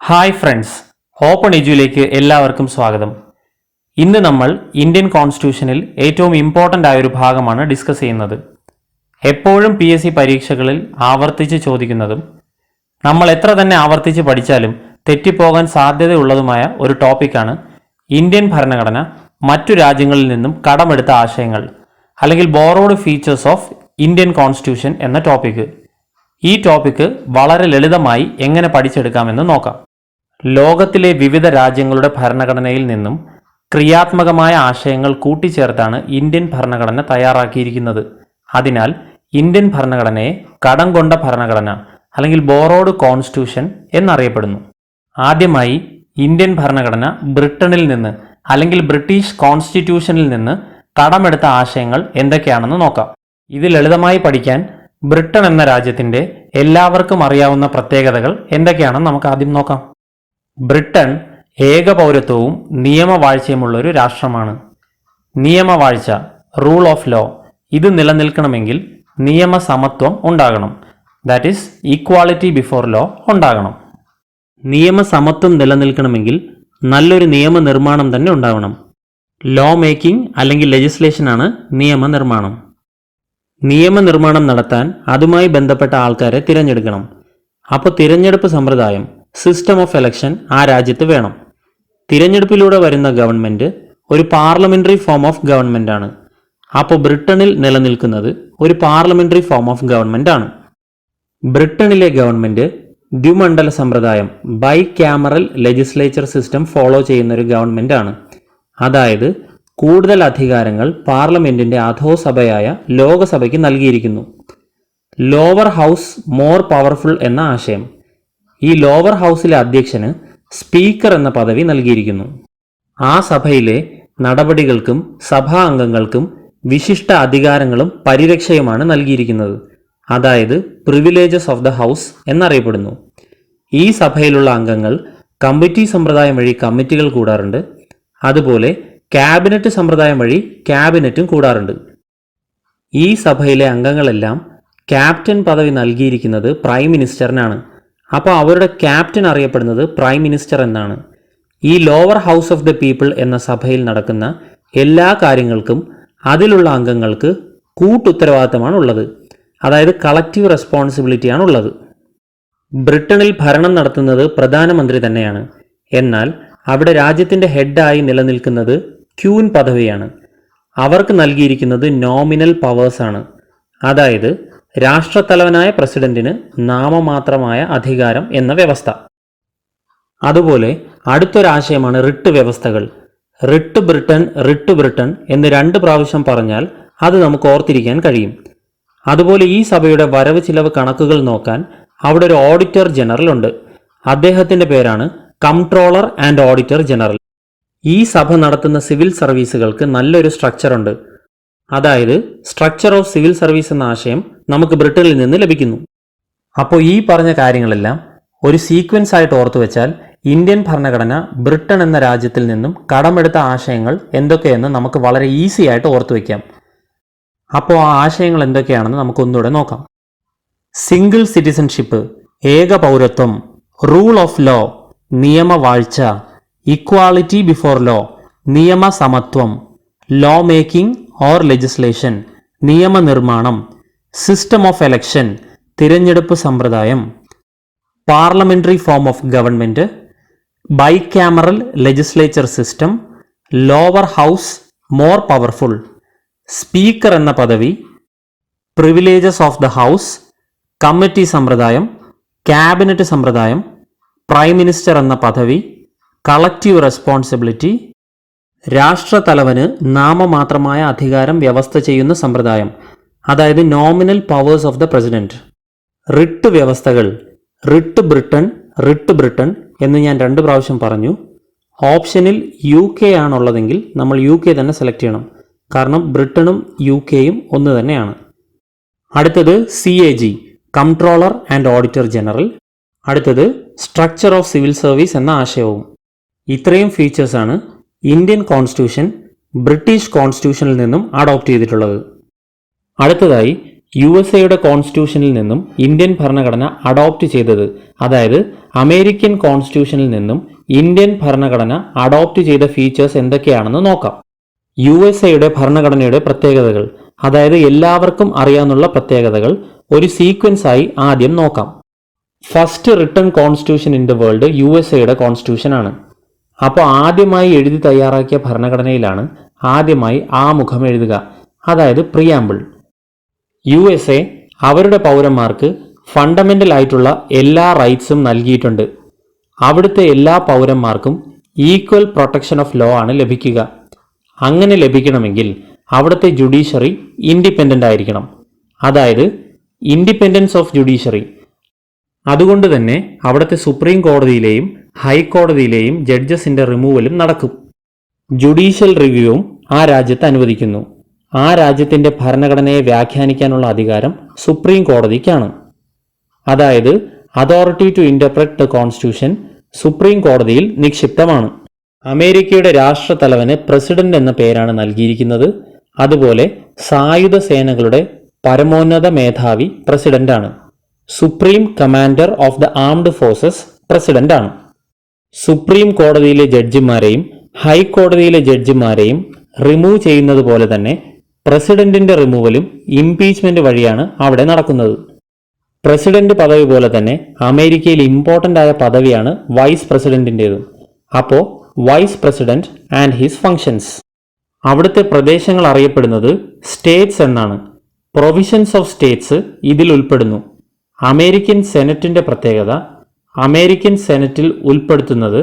Hi friends, open എജ്യൂയിലേക്ക് എല്ലാവർക്കും സ്വാഗതം. ഇന്ന് നമ്മൾ ഇന്ത്യൻ കോൺസ്റ്റിറ്റ്യൂഷനിൽ ഏറ്റവും ഇമ്പോർട്ടൻ്റ് ആയ ഒരു ഭാഗമാണ് ഡിസ്കസ് ചെയ്യുന്നത്. എപ്പോഴും PSC പരീക്ഷകളിൽ ആവർത്തിച്ച് ചോദിക്കുന്നതും നമ്മൾ എത്ര തന്നെ ആവർത്തിച്ച് പഠിച്ചാലും തെറ്റിപ്പോകാൻ സാധ്യതയുള്ളതുമായ ഒരു ടോപ്പിക്കാണ് ഇന്ത്യൻ ഭരണഘടന മറ്റു രാജ്യങ്ങളിൽ നിന്നും കടമെടുത്ത ആശയങ്ങൾ, അല്ലെങ്കിൽ borrowed features of Indian constitution എന്ന ടോപ്പിക്ക്. ഈ ടോപ്പിക്ക് വളരെ ലളിതമായി എങ്ങനെ പഠിച്ചെടുക്കാമെന്ന് നോക്കാം. ലോകത്തിലെ വിവിധ രാജ്യങ്ങളുടെ ഭരണഘടനയിൽ നിന്നും ക്രിയാത്മകമായ ആശയങ്ങൾ കൂട്ടിച്ചേർത്താണ് ഇന്ത്യൻ ഭരണഘടന തയ്യാറാക്കിയിരിക്കുന്നത്. അതിനാൽ ഇന്ത്യൻ ഭരണഘടനയെ കടം കൊണ്ട ഭരണഘടന അല്ലെങ്കിൽ ബോറോഡ് കോൺസ്റ്റിറ്റ്യൂഷൻ എന്നറിയപ്പെടുന്നു. ആദ്യമായി ഇന്ത്യൻ ഭരണഘടന ബ്രിട്ടനിൽ നിന്ന് അല്ലെങ്കിൽ ബ്രിട്ടീഷ് കോൺസ്റ്റിറ്റ്യൂഷനിൽ നിന്ന് കടമെടുത്ത ആശയങ്ങൾ എന്തൊക്കെയാണെന്ന് നോക്കാം. ഇത് ലളിതമായി പഠിക്കാൻ ബ്രിട്ടൻ എന്ന രാജ്യത്തിൻ്റെ എല്ലാവർക്കും അറിയാവുന്ന പ്രത്യേകതകൾ എന്തൊക്കെയാണെന്ന് നമുക്ക് ആദ്യം നോക്കാം. ബ്രിട്ടൻ ഏകപൗരത്വവും നിയമവാഴ്ചയുമുള്ള ഒരു രാഷ്ട്രമാണ്. നിയമവാഴ്ച, റൂൾ ഓഫ് ലോ, ഇത് നിലനിൽക്കണമെങ്കിൽ നിയമസമത്വം ഉണ്ടാകണം. That is equality before law ഉണ്ടാകണം. നിയമസമത്വം നിലനിൽക്കണമെങ്കിൽ നല്ലൊരു നിയമനിർമ്മാണം തന്നെ ഉണ്ടാവണം. ലോ മേക്കിംഗ് അല്ലെങ്കിൽ ലെജിസ്ലേഷനാണ് നിയമനിർമ്മാണം. നിയമനിർമ്മാണം നടത്താൻ അതുമായി ബന്ധപ്പെട്ട ആൾക്കാരെ തിരഞ്ഞെടുക്കണം. അപ്പോൾ തിരഞ്ഞെടുപ്പ് സമ്പ്രദായം, സിസ്റ്റം ഓഫ് എലക്ഷൻ ആ രാജ്യത്ത് വേണം. തിരഞ്ഞെടുപ്പിലൂടെ വരുന്ന ഗവൺമെൻറ് ഒരു പാർലമെൻ്ററി ഫോം ഓഫ് ഗവൺമെൻറ് ആണ്. അപ്പോൾ ബ്രിട്ടനിൽ നിലനിൽക്കുന്നത് ഒരു പാർലമെൻ്ററി ഫോം ഓഫ് ഗവൺമെൻറ് ആണ്. ബ്രിട്ടനിലെ ഗവൺമെൻറ് ദ്വിമണ്ഡല സമ്പ്രദായം, bicameral legislature system follow ചെയ്യുന്ന ഒരു ഗവൺമെൻറ് ആണ്. അതായത് കൂടുതൽ അധികാരങ്ങൾ പാർലമെൻറ്റിൻ്റെ അധോസഭയായ ലോകസഭയ്ക്ക് നൽകിയിരിക്കുന്നു. ലോവർ ഹൗസ് മോർ പവർഫുൾ എന്ന ആശയം. ഈ ലോവർ ഹൗസിലെ അധ്യക്ഷന് സ്പീക്കർ എന്ന പദവി നൽകിയിരിക്കുന്നു. ആ സഭയിലെ നടപടികൾക്കും സഭാ അംഗങ്ങൾക്കും വിശിഷ്ട അധികാരങ്ങളും പരിരക്ഷയുമാണ് നൽകിയിരിക്കുന്നത്. അതായത് പ്രിവിലേജസ് ഓഫ് ദ ഹൗസ് എന്നറിയപ്പെടുന്നു. ഈ സഭയിലുള്ള അംഗങ്ങൾ കമ്മിറ്റി സമ്പ്രദായം വഴി കമ്മിറ്റികൾ കൂടാറുണ്ട്. അതുപോലെ ക്യാബിനറ്റ് സമ്പ്രദായം വഴി ക്യാബിനറ്റും കൂടാറുണ്ട്. ഈ സഭയിലെ അംഗങ്ങളെല്ലാം ക്യാപ്റ്റൻ പദവി നൽകിയിരിക്കുന്നത് പ്രൈം മിനിസ്റ്ററിനാണ്. അപ്പോൾ അവരുടെ ക്യാപ്റ്റൻ അറിയപ്പെടുന്നത് പ്രൈം മിനിസ്റ്റർ എന്നാണ്. ഈ lower house of the people എന്ന സഭയിൽ നടക്കുന്ന എല്ലാ കാര്യങ്ങൾക്കും അതിലുള്ള അംഗങ്ങൾക്ക് കൂട്ടുത്തരവാദിത്തമാണ് ഉള്ളത്. അതായത് കളക്റ്റീവ് റെസ്പോൺസിബിലിറ്റിയാണ് ഉള്ളത്. ബ്രിട്ടനിൽ ഭരണം നടത്തുന്നത് പ്രധാനമന്ത്രി തന്നെയാണ്. എന്നാൽ അവിടെ രാജ്യത്തിൻ്റെ ഹെഡായി നിലനിൽക്കുന്നത് ക്യൂൻ പദവിയാണ്. അവർക്ക് നൽകിയിരിക്കുന്നത് നോമിനൽ പവേഴ്സാണ്. അതായത് രാഷ്ട്രത്തലവനായ പ്രസിഡന്റിന് നാമമാത്രമായ അധികാരം എന്ന വ്യവസ്ഥ. അതുപോലെ അടുത്തൊരാശയമാണ് റിട്ട് വ്യവസ്ഥകൾ. റിട്ട് ബ്രിട്ടൻ എന്ന് 2 പ്രാവശ്യം പറഞ്ഞാൽ അത് നമുക്ക് ഓർത്തിരിക്കാൻ കഴിയും. അതുപോലെ ഈ സഭയുടെ വരവ് ചിലവ് കണക്കുകൾ നോക്കാൻ അവിടെ ഒരു ഓഡിറ്റർ ജനറൽ ഉണ്ട്. അദ്ദേഹത്തിൻ്റെ പേരാണ് കംട്രോളർ ആൻഡ് ഓഡിറ്റർ ജനറൽ. ഈ സഭ നടത്തുന്ന സിവിൽ സർവീസുകൾക്ക് നല്ലൊരു സ്ട്രക്ചറുണ്ട്. അതായത് സ്ട്രക്ചർ ഓഫ് സിവിൽ സർവീസ് എന്ന ആശയം നമുക്ക് ബ്രിട്ടനിൽ നിന്ന് ലഭിക്കുന്നു. അപ്പോൾ ഈ പറഞ്ഞ കാര്യങ്ങളെല്ലാം ഒരു സീക്വൻസ് ആയിട്ട് ഓർത്തു വെച്ചാൽ ഇന്ത്യൻ ഭരണഘടന ബ്രിട്ടൻ എന്ന രാജ്യത്തിൽ നിന്നും കടമെടുത്ത ആശയങ്ങൾ എന്തൊക്കെയെന്ന് നമുക്ക് വളരെ ഈസി ആയിട്ട് ഓർത്തു വയ്ക്കാം. അപ്പോൾ ആ ആശയങ്ങൾ എന്തൊക്കെയാണെന്ന് നമുക്ക് ഒന്നുകൂടെ നോക്കാം. സിംഗിൾ സിറ്റിസൺഷിപ്പ്, ഏക പൗരത്വം, റൂൾ ഓഫ് ലോ, നിയമവാഴ്ച, ഇക്വാളിറ്റി ബിഫോർ ലോ, നിയമസമത്വം, ലോ മേക്കിംഗ് ഓർ ലെജിസ്ലേഷൻ, നിയമനിർമ്മാണം, സിസ്റ്റം ഓഫ് എലക്ഷൻ, തിരഞ്ഞെടുപ്പ് സമ്പ്രദായം, parliamentary form of government, bicameral legislature system, lower house more powerful, speaker എന്ന പദവി, privileges of the house, committee സമ്പ്രദായം, cabinet സമ്പ്രദായം, prime minister എന്ന പദവി, കളക്റ്റീവ് റെസ്പോൺസിബിലിറ്റി, രാഷ്ട്രത്തലവന് നാമമാത്രമായ അധികാരം വ്യവസ്ഥ ചെയ്യുന്ന സമ്പ്രദായം, അതായത് nominal powers of the president. Writ വ്യവസ്ഥകൾ, റിട്ട് ബ്രിട്ടൻ എന്ന് ഞാൻ 2 പ്രാവശ്യം പറഞ്ഞു. ഓപ്ഷനിൽ UK ആണുള്ളതെങ്കിൽ നമ്മൾ UK തന്നെ സെലക്ട് ചെയ്യണം. കാരണം ബ്രിട്ടനും UKയും ഒന്ന് തന്നെയാണ്. അടുത്തത് CAG, comptroller and auditor general. അടുത്തത് സ്ട്രക്ചർ ഓഫ് സിവിൽ സർവീസ് എന്ന ആശയവും. ഇത്രയും ഫീച്ചേഴ്സാണ് ഇന്ത്യൻ കോൺസ്റ്റിറ്റ്യൂഷൻ ബ്രിട്ടീഷ് കോൺസ്റ്റിറ്റ്യൂഷനിൽ നിന്നും അഡോപ്റ്റ് ചെയ്തിട്ടുള്ളത്. അടുത്തതായി USA കോൺസ്റ്റിറ്റ്യൂഷനിൽ നിന്നും ഇന്ത്യൻ ഭരണഘടന അഡോപ്റ്റ് ചെയ്തത്, അതായത് അമേരിക്കൻ കോൺസ്റ്റിറ്റ്യൂഷനിൽ നിന്നും ഇന്ത്യൻ ഭരണഘടന അഡോപ്റ്റ് ചെയ്ത ഫീച്ചേഴ്സ് എന്തൊക്കെയാണെന്ന് നോക്കാം. USA ഭരണഘടനയുടെ പ്രത്യേകതകൾ, അതായത് എല്ലാവർക്കും അറിയാവുന്ന പ്രത്യേകതകൾ ഒരു സീക്വൻസ് ആയി ആദ്യം നോക്കാം. First written constitution in the world USA constitution ആണ്. അപ്പോൾ ആദ്യമായി എഴുതി തയ്യാറാക്കിയ ഭരണഘടനയിലാണ് ആദ്യമായി ആമുഖം എഴുതുക, അതായത് പ്രിയാമ്പിൾ. USA അവരുടെ പൗരന്മാർക്ക് ഫണ്ടമെന്റൽ ആയിട്ടുള്ള എല്ലാ റൈറ്റ്സും നൽകിയിട്ടുണ്ട്. അവിടുത്തെ എല്ലാ പൗരന്മാർക്കും ഈക്വൽ പ്രൊട്ടക്ഷൻ ഓഫ് ലോ ആണ് ലഭിക്കുക. അങ്ങനെ ലഭിക്കണമെങ്കിൽ അവിടുത്തെ ജുഡീഷ്യറി ഇൻഡിപെൻഡൻ്റ് ആയിരിക്കണം, അതായത് ഇൻഡിപെൻഡൻസ് ഓഫ് ജുഡീഷ്യറി. അതുകൊണ്ട് തന്നെ അവിടുത്തെ സുപ്രീം കോടതിയിലെയും ഹൈക്കോടതിയിലെയും ജഡ്ജസിന്റെ റിമൂവലും നടക്കും. ജുഡീഷ്യൽ റിവ്യൂവും ആ രാജ്യത്ത് അനുവദിക്കുന്നു. ആ രാജ്യത്തിന്റെ ഭരണഘടനയെ വ്യാഖ്യാനിക്കാനുള്ള അധികാരം സുപ്രീം കോടതിക്കാണ്. അതായത് authority to interpret the constitution supreme കോടതിയിൽ നിക്ഷിപ്തമാണ്. അമേരിക്കയുടെ രാഷ്ട്രത്തലവന് പ്രസിഡന്റ് എന്ന പേരാണ് നൽകിയിരിക്കുന്നത്. അതുപോലെ സായുധ സേനകളുടെ പരമോന്നത മേധാവി പ്രസിഡന്റാണ്. Supreme commander of the armed forces പ്രസിഡന്റാണ്. സുപ്രീം കോടതിയിലെ ജഡ്ജിമാരെയും ഹൈക്കോടതിയിലെ ജഡ്ജിമാരെയും റിമൂവ് ചെയ്യുന്നത് പോലെ തന്നെ പ്രസിഡന്റിന്റെ റിമൂവലും ഇംപീച്ച്മെന്റ് വഴിയാണ് അവിടെ നടക്കുന്നത്. പ്രസിഡന്റ് പദവി പോലെ തന്നെ അമേരിക്കയിൽ ഇമ്പോർട്ടൻ്റ് ആയ പദവിയാണ് വൈസ് പ്രസിഡന്റിൻ്റെതും. അപ്പോൾ vice president and his functions. അവിടുത്തെ പ്രദേശങ്ങൾ അറിയപ്പെടുന്നത് സ്റ്റേറ്റ്സ് എന്നാണ്. പ്രൊവിഷൻസ് ഓഫ് സ്റ്റേറ്റ്സ് ഇതിൽ ഉൾപ്പെടുന്നു. അമേരിക്കൻ സെനറ്റിന്റെ പ്രത്യേകത, അമേരിക്കൻ സെനറ്റിൽ ഉൾപ്പെടുത്തുന്നത്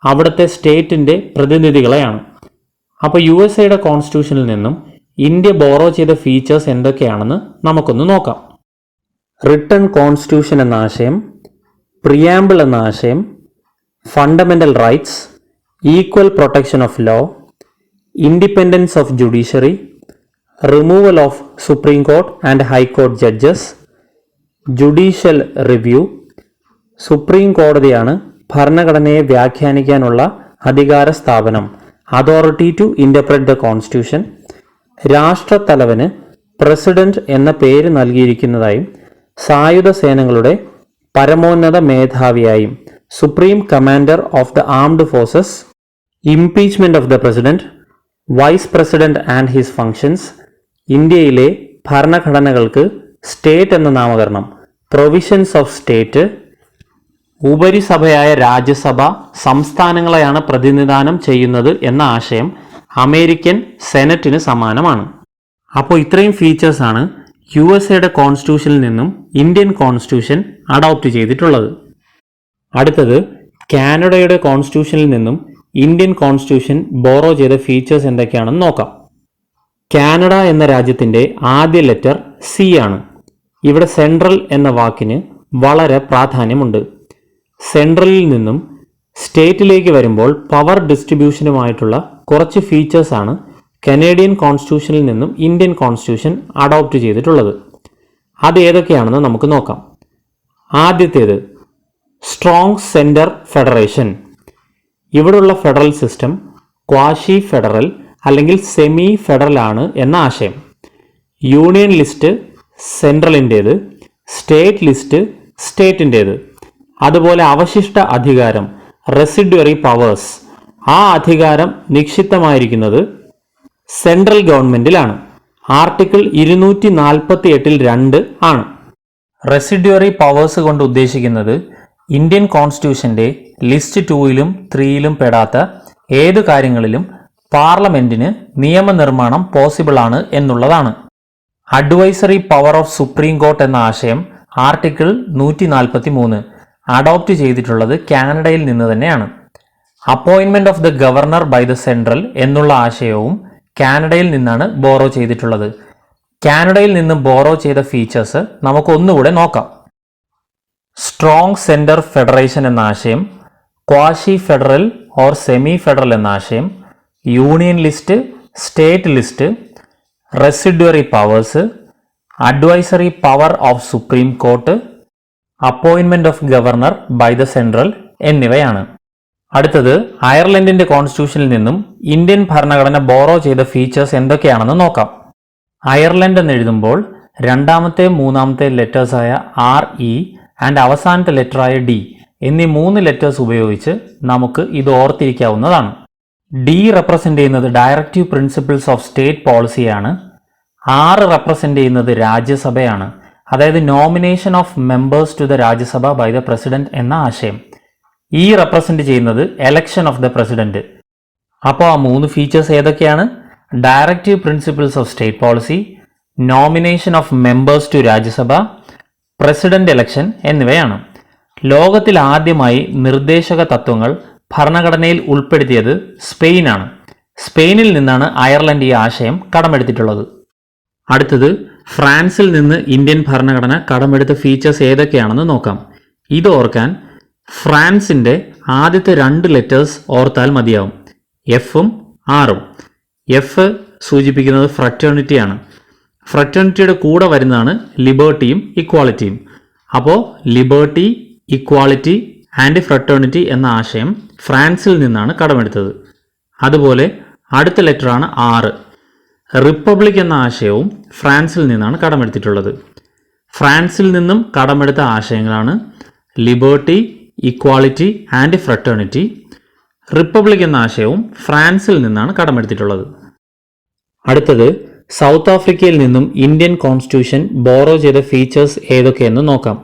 അവിടുത്തെ സ്റ്റേറ്റിന്റെ പ്രതിനിധികളെയാണ്. അപ്പോൾ USA കോൺസ്റ്റിറ്റ്യൂഷനിൽ നിന്നും ഇന്ത്യ ബോറോ ചെയ്ത ഫീച്ചേഴ്സ് എന്തൊക്കെയാണെന്ന് നമുക്കൊന്ന് നോക്കാം. റിട്ടൺ കോൺസ്റ്റിറ്റ്യൂഷൻ എന്ന ആശയം, പ്രിയാമ്പിൾ എന്ന ആശയം, fundamental rights, equal protection of law, independence of judiciary, removal of supreme court and high court judges, judicial review, supreme കോടതിയാണ് ഭരണഘടനയെ വ്യാഖ്യാനിക്കാനുള്ള അധികാര സ്ഥാപനം, authority to interpret the constitution, രാഷ്ട്രത്തലവന് പ്രസിഡന്റ് എന്ന പേര് നൽകിയിരിക്കുന്നതായും സായുധ സേനകളുടെ പരമോന്നത മേധാവിയായും supreme commander of the armed forces, impeachment of the president, vice president and his functions, ഇന്ത്യയിലെ ഭരണഘടനകൾക്ക് സ്റ്റേറ്റ് എന്ന നാമകരണം, പ്രൊവിഷൻസ് ഓഫ് സ്റ്റേറ്റ്, ഉപരിസഭയായ രാജ്യസഭ സംസ്ഥാനങ്ങളെയാണ് പ്രതിനിധാനം ചെയ്യുന്നത് എന്ന ആശയം അമേരിക്കൻ സെനറ്റിന് സമാനമാണ്. അപ്പോൾ ഇത്രയും ഫീച്ചേഴ്സാണ് USA കോൺസ്റ്റിറ്റ്യൂഷനിൽ നിന്നും ഇന്ത്യൻ കോൺസ്റ്റിറ്റ്യൂഷൻ അഡോപ്റ്റ് ചെയ്തിട്ടുള്ളത്. അടുത്തത് കാനഡയുടെ കോൺസ്റ്റിറ്റ്യൂഷനിൽ നിന്നും ഇന്ത്യൻ കോൺസ്റ്റിറ്റ്യൂഷൻ ബോറോ ചെയ്ത ഫീച്ചേഴ്സ് എന്തൊക്കെയാണെന്ന് നോക്കാം. കാനഡ എന്ന രാജ്യത്തിൻ്റെ ആദ്യ ലെറ്റർ C ആണ്. ഇവിടെ സെൻട്രൽ എന്ന വാക്കിന് വളരെ പ്രാധാന്യമുണ്ട്. സെൻട്രലിൽ നിന്നും സ്റ്റേറ്റിലേക്ക് വരുമ്പോൾ പവർ ഡിസ്ട്രിബ്യൂഷനുമായിട്ടുള്ള കുറച്ച് ഫീച്ചേഴ്സാണ് കനേഡിയൻ കോൺസ്റ്റിറ്റ്യൂഷനിൽ നിന്നും ഇന്ത്യൻ കോൺസ്റ്റിറ്റ്യൂഷൻ അഡോപ്റ്റ് ചെയ്തിട്ടുള്ളത്. അത് ഏതൊക്കെയാണെന്ന് നമുക്ക് നോക്കാം. ആദ്യത്തേത് സ്ട്രോങ് സെൻറ്റർ ഫെഡറേഷൻ. ഇവിടുള്ള ഫെഡറൽ സിസ്റ്റം ക്വാഷി ഫെഡറൽ അല്ലെങ്കിൽ സെമി ഫെഡറൽ ആണ് എന്ന ആശയം. യൂണിയൻ ലിസ്റ്റ് സെൻട്രലിൻ്റേത്, സ്റ്റേറ്റ് ലിസ്റ്റ് സ്റ്റേറ്റിൻ്റേത്. അതുപോലെ അവശിഷ്ട അധികാരം റെസിഡ്വറി പവേഴ്സ്, ആ അധികാരം നിക്ഷിപ്തമായിരിക്കുന്നത് സെൻട്രൽ ഗവൺമെന്റിലാണ്. ആർട്ടിക്കിൾ 248(2) ആണ്. റെസിഡ്വറി പവേഴ്സ് കൊണ്ട് ഉദ്ദേശിക്കുന്നത് ഇന്ത്യൻ കോൺസ്റ്റിറ്റ്യൂഷന്റെ ലിസ്റ്റ് 2ലും 3ലും പെടാത്ത ഏത് കാര്യങ്ങളിലും പാർലമെന്റിന് നിയമനിർമ്മാണം പോസിബിൾ ആണ് എന്നുള്ളതാണ്. Advisory power of supreme court എന്ന ആശയം ആർട്ടിക്കിൾ 143 അഡോപ്റ്റ് ചെയ്തിട്ടുള്ളത് കാനഡയിൽ നിന്ന് തന്നെയാണ്. അപ്പോയിൻമെന്റ് of the governor by the central എന്നുള്ള ആശയവും കാനഡയിൽ നിന്നാണ് ബോറോ ചെയ്തിട്ടുള്ളത്. കാനഡയിൽ നിന്ന് ബോറോ ചെയ്ത ഫീച്ചേഴ്സ് നമുക്ക് ഒന്നുകൂടെ നോക്കാം. സ്ട്രോങ് സെൻറ്റർ ഫെഡറേഷൻ എന്ന ആശയം, quasi federal or semi federal എന്ന ആശയം, union list, state list, residuary powers, advisory power of supreme court, അപ്പോയിൻമെന്റ് of governor by the central എന്നിവയാണ്. അടുത്തത് അയർലൻഡിന്റെ കോൺസ്റ്റിറ്റ്യൂഷനിൽ നിന്നും ഇന്ത്യൻ ഭരണഘടന ബോറോ ചെയ്ത ഫീച്ചേഴ്സ് എന്തൊക്കെയാണെന്ന് നോക്കാം. അയർലൻഡ് എന്ന് എഴുതുമ്പോൾ രണ്ടാമത്തെ മൂന്നാമത്തെ ലെറ്റേഴ്സായ RE ആൻഡ് അവസാനത്തെ ലെറ്ററായ D എന്നീ 3 ലെറ്റേഴ്സ് ഉപയോഗിച്ച് നമുക്ക് ഇത് ഓർത്തിരിക്കാവുന്നതാണ്. D റെപ്രസെൻ്റ് ചെയ്യുന്നത് ഡയറക്റ്റീവ് പ്രിൻസിപ്പിൾസ് ഓഫ് സ്റ്റേറ്റ് പോളിസിയാണ്. R റെപ്രസെൻ്റ് ചെയ്യുന്നത് രാജ്യസഭയാണ്, അതായത് nomination of members to the Rajya Sabha by the president എന്ന ആശയം. E റെപ്രസെൻ്റ് ചെയ്യുന്നത് എലക്ഷൻ ഓഫ് ദ പ്രസിഡന്റ്. അപ്പോൾ ആ 3 ഫീച്ചേഴ്സ് ഏതൊക്കെയാണ്? Directive principles of state policy, nomination of members to Rajya Sabha, president election എന്നിവയാണ്. ലോകത്തിൽ ആദ്യമായി നിർദ്ദേശക തത്വങ്ങൾ ഭരണഘടനയിൽ ഉൾപ്പെടുത്തിയത് സ്പെയിനാണ്. സ്പെയിനിൽ നിന്നാണ് അയർലൻഡ് ഈ ആശയം കടമെടുത്തിട്ടുള്ളത്. അടുത്തത് ഫ്രാൻസിൽ നിന്ന് ഇന്ത്യൻ ഭരണഘടന കടമെടുത്ത ഫീച്ചേഴ്സ് ഏതൊക്കെയാണെന്ന് നോക്കാം. ഇത് ഓർക്കാൻ ഫ്രാൻസിൻ്റെ ആദ്യത്തെ 2 ലെറ്റേഴ്സ് ഓർത്താൽ മതിയാവും, Fഉം Rഉം. F സൂചിപ്പിക്കുന്നത് ഫ്രറ്റേണിറ്റിയാണ്. ഫ്രറ്റേണിറ്റിയുടെ കൂടെ വരുന്നതാണ് ലിബർട്ടിയും ഇക്വാളിറ്റിയും. അപ്പോൾ ലിബർട്ടി, ഇക്വാളിറ്റി ആൻഡ് ഫ്രറ്റേണിറ്റി എന്ന ആശയം ഫ്രാൻസിൽ നിന്നാണ് കടമെടുത്തത്. അതുപോലെ അടുത്ത ലെറ്ററാണ് R. റിപ്പബ്ലിക് എന്ന ആശയവും ഫ്രാൻസിൽ നിന്നാണ് കടമെടുത്തിട്ടുള്ളത്. ഫ്രാൻസിൽ നിന്നും കടമെടുത്ത ആശയങ്ങളാണ് liberty, equality and fraternity. Republic എന്ന ആശയവും ഫ്രാൻസിൽ നിന്നാണ് കടമെടുത്തിട്ടുള്ളത്. അടുത്തത് സൗത്ത് ആഫ്രിക്കയിൽ നിന്നും ഇന്ത്യൻ കോൺസ്റ്റിറ്റ്യൂഷൻ ബോറോ ചെയ്ത ഫീച്ചേഴ്സ് ഏതൊക്കെയെന്ന് നോക്കാം.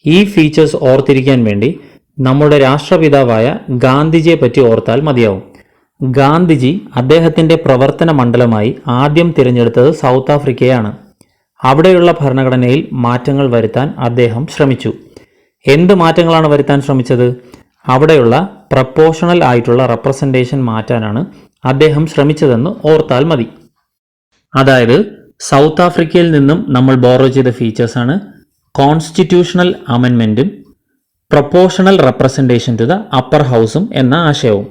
ഈ ഫീച്ചേഴ്സ് ഓർത്തിരിക്കാൻ വേണ്ടി നമ്മുടെ രാഷ്ട്രപിതാവായ ഗാന്ധിജിയെ പറ്റി ഓർത്താൽ മതിയാവും. ഗാന്ധിജി അദ്ദേഹത്തിൻ്റെ പ്രവർത്തന മണ്ഡലമായി ആദ്യം തിരഞ്ഞെടുത്തത് സൗത്ത് ആഫ്രിക്കയാണ്. അവിടെയുള്ള ഭരണഘടനയിൽ മാറ്റങ്ങൾ വരുത്താൻ അദ്ദേഹം ശ്രമിച്ചു. എന്ത് മാറ്റങ്ങളാണ് വരുത്താൻ ശ്രമിച്ചത്? അവിടെയുള്ള പ്രപ്പോർഷണൽ ആയിട്ടുള്ള റെപ്രസെൻറ്റേഷൻ മാറ്റാനാണ് അദ്ദേഹം ശ്രമിച്ചതെന്ന് ഓർത്താൽ മതി. അതായത് സൗത്ത് ആഫ്രിക്കയിൽ നിന്നും നമ്മൾ ബോറോ ചെയ്ത ഫീച്ചേഴ്സാണ് കോൺസ്റ്റിറ്റ്യൂഷണൽ അമെൻമെൻറ്റും proportional representation to the upper ഹൗസും എന്ന ആശയവും.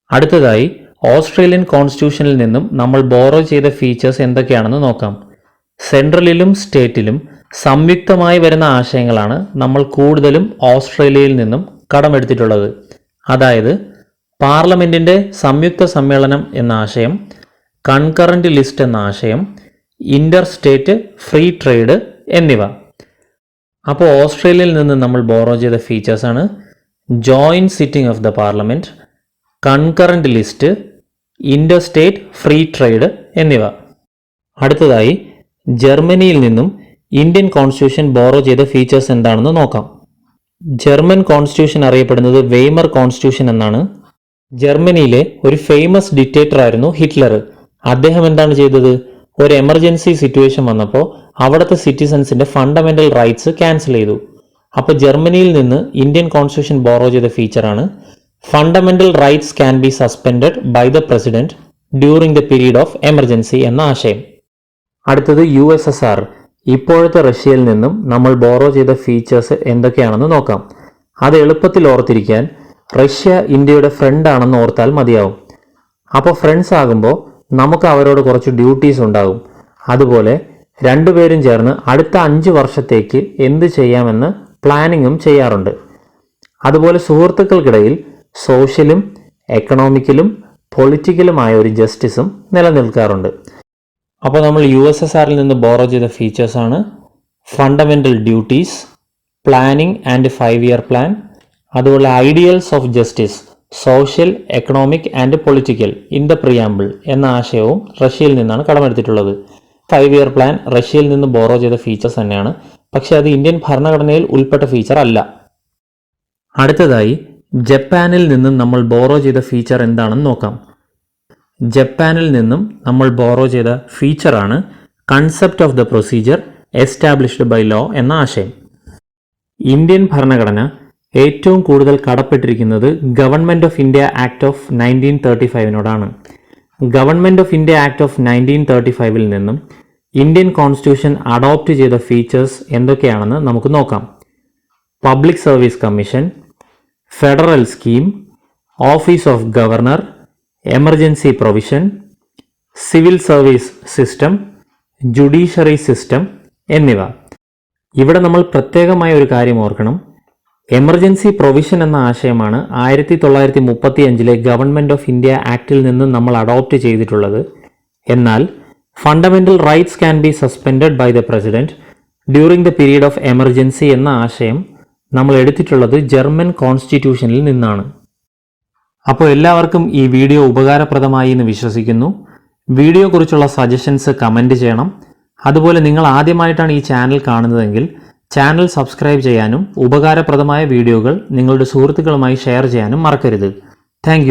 അടുത്തതായി ഓസ്ട്രേലിയൻ കോൺസ്റ്റിറ്റ്യൂഷനിൽ നിന്നും നമ്മൾ ബോറോ ചെയ്ത ഫീച്ചേഴ്സ് എന്തൊക്കെയാണെന്ന് നോക്കാം. സെൻട്രലിലും സ്റ്റേറ്റിലും സംയുക്തമായി വരുന്ന ആശയങ്ങളാണ് നമ്മൾ കൂടുതലും ഓസ്ട്രേലിയയിൽ നിന്നും കടമെടുത്തിട്ടുള്ളത്. അതായത് പാർലമെൻറ്റിൻ്റെ സംയുക്ത സമ്മേളനം എന്ന ആശയം, കൺകറന്റ് ലിസ്റ്റ് എന്ന ആശയം, ഇന്റർ സ്റ്റേറ്റ് ഫ്രീ ട്രേഡ് എന്നിവ. അപ്പോൾ ഓസ്ട്രേലിയയിൽ നിന്ന് നമ്മൾ ബോറോ ചെയ്ത ഫീച്ചേഴ്സാണ് joint sitting of the parliament, concurrent list, inter state free trade എന്നിവ. അടുത്തതായി ജർമ്മനിയിൽ നിന്നും ഇന്ത്യൻ കോൺസ്റ്റിറ്റ്യൂഷൻ ബോറോ ചെയ്ത ഫീച്ചേഴ്സ് എന്താണെന്ന് നോക്കാം. ജർമ്മൻ കോൺസ്റ്റിറ്റ്യൂഷൻ അറിയപ്പെടുന്നത് വെയ്മർ കോൺസ്റ്റിറ്റ്യൂഷൻ എന്നാണ്. ജർമ്മനിയിലെ ഒരു ഫേമസ് ഡിക്റ്റേറ്റർ ആയിരുന്നു ഹിറ്റ്ലർ. അദ്ദേഹം എന്താണ് ചെയ്തത്? ഒരു എമർജൻസി സിറ്റുവേഷൻ വന്നപ്പോൾ അവിടുത്തെ സിറ്റിസൺസിന്റെ ഫണ്ടമെന്റൽ റൈറ്റ്സ് ക്യാൻസൽ ചെയ്തു. അപ്പോൾ ജർമ്മനിയിൽ നിന്ന് ഇന്ത്യൻ കോൺസ്റ്റിറ്റ്യൂഷൻ ബോറോ ചെയ്ത ഫീച്ചറാണ് fundamental rights can be suspended by the president during the period of emergency എന്ന ആശയം. അടുത്തത് USSR. ഇപ്പോഴത്തെ റഷ്യയിൽ നിന്നും നമ്മൾ ബോറോ ചെയ്ത ഫീച്ചേഴ്സ് എന്തൊക്കെയാണെന്ന് നോക്കാം. അത് എളുപ്പത്തിൽ ഓർത്തിരിക്കാൻ റഷ്യ ഇന്ത്യയുടെ ഫ്രണ്ട് ആണെന്ന് ഓർത്താൽ മതിയാവും. അപ്പോൾ ഫ്രണ്ട്സ് ആകുമ്പോൾ നമുക്ക് അവരോട് കുറച്ച് ഡ്യൂട്ടീസ് ഉണ്ടാകും. അതുപോലെ രണ്ടുപേരും ചേർന്ന് അടുത്ത 5 വർഷത്തേക്ക് എന്ത് ചെയ്യാമെന്ന് പ്ലാനിങ്ങും ചെയ്യാറുണ്ട്. അതുപോലെ സുഹൃത്തുക്കൾക്കിടയിൽ സോഷ്യലും എക്കണോമിക്കലും പൊളിറ്റിക്കലുമായ ഒരു ജസ്റ്റിസും നിലനിൽക്കാറുണ്ട്. അപ്പോൾ നമ്മൾ USSRൽ നിന്ന് ബോറോ ചെയ്ത ഫീച്ചേഴ്സാണ് fundamental duties, planning and 5-year plan, അതുപോലെ ideals of justice, social, economic and political in the preamble എന്ന ആശയവും റഷ്യയിൽ നിന്നാണ് കടമെടുത്തിട്ടുള്ളത്. 5-year പ്ലാൻ റഷ്യയിൽ നിന്ന് ബോറോ ചെയ്ത ഫീച്ചേഴ്സ് തന്നെയാണ്, പക്ഷേ അത് ഇന്ത്യൻ ഭരണഘടനയിൽ ഉൾപ്പെട്ട ഫീച്ചർ അല്ല. അടുത്തതായി ജപ്പാനിൽ നിന്നും നമ്മൾ ബോറോ ചെയ്ത ഫീച്ചർ എന്താണെന്ന് നോക്കാം. ജപ്പാനിൽ നിന്നും നമ്മൾ ബോറോ ചെയ്ത ഫീച്ചറാണ് concept of the procedure established by law എന്ന ആശയം. ഇന്ത്യൻ ഭരണഘടന ഏറ്റവും കൂടുതൽ കടപ്പെട്ടിരിക്കുന്നത് government of India act of 1935നോടാണ്. Government of India act of 1935ൽ നിന്നും ഇന്ത്യൻ കോൺസ്റ്റിറ്റ്യൂഷൻ അഡോപ്റ്റ് ചെയ്ത ഫീച്ചേഴ്സ് എന്തൊക്കെയാണെന്ന് നമുക്ക് നോക്കാം. Public service commission, federal scheme, office of governor, emergency provision, civil service system, judiciary system എന്നിവ. ഇവിടെ നമ്മൾ പ്രത്യേകമായ ഒരു കാര്യം ഓർക്കണം. എമർജൻസി പ്രൊവിഷൻ എന്ന ആശയമാണ് 1935 ഗവൺമെൻറ് ഓഫ് ഇന്ത്യ ആക്ടിൽ നിന്ന് നമ്മൾ അഡോപ്റ്റ് ചെയ്തിട്ടുള്ളത്. എന്നാൽ fundamental rights can be suspended by the president during the period of emergency എന്ന ആശയം നമ്മൾ എടുത്തിട്ടുള്ളത് ജർമ്മൻ കോൺസ്റ്റിറ്റ്യൂഷനിൽ നിന്നാണ്. അപ്പോൾ എല്ലാവർക്കും ഈ വീഡിയോ ഉപകാരപ്രദമായി എന്ന് വിശ്വസിക്കുന്നു. വീഡിയോയെക്കുറിച്ചുള്ള സജഷൻസ് കമൻറ്റ് ചെയ്യണം. അതുപോലെ നിങ്ങൾ ആദ്യമായിട്ടാണ് ഈ ചാനൽ കാണുന്നതെങ്കിൽ ചാനൽ സബ്സ്ക്രൈബ് ചെയ്യാനും ഉപകാരപ്രദമായ വീഡിയോകൾ നിങ്ങളുടെ സുഹൃത്തുക്കളുമായി ഷെയർ ചെയ്യാനും മറക്കരുത്. താങ്ക്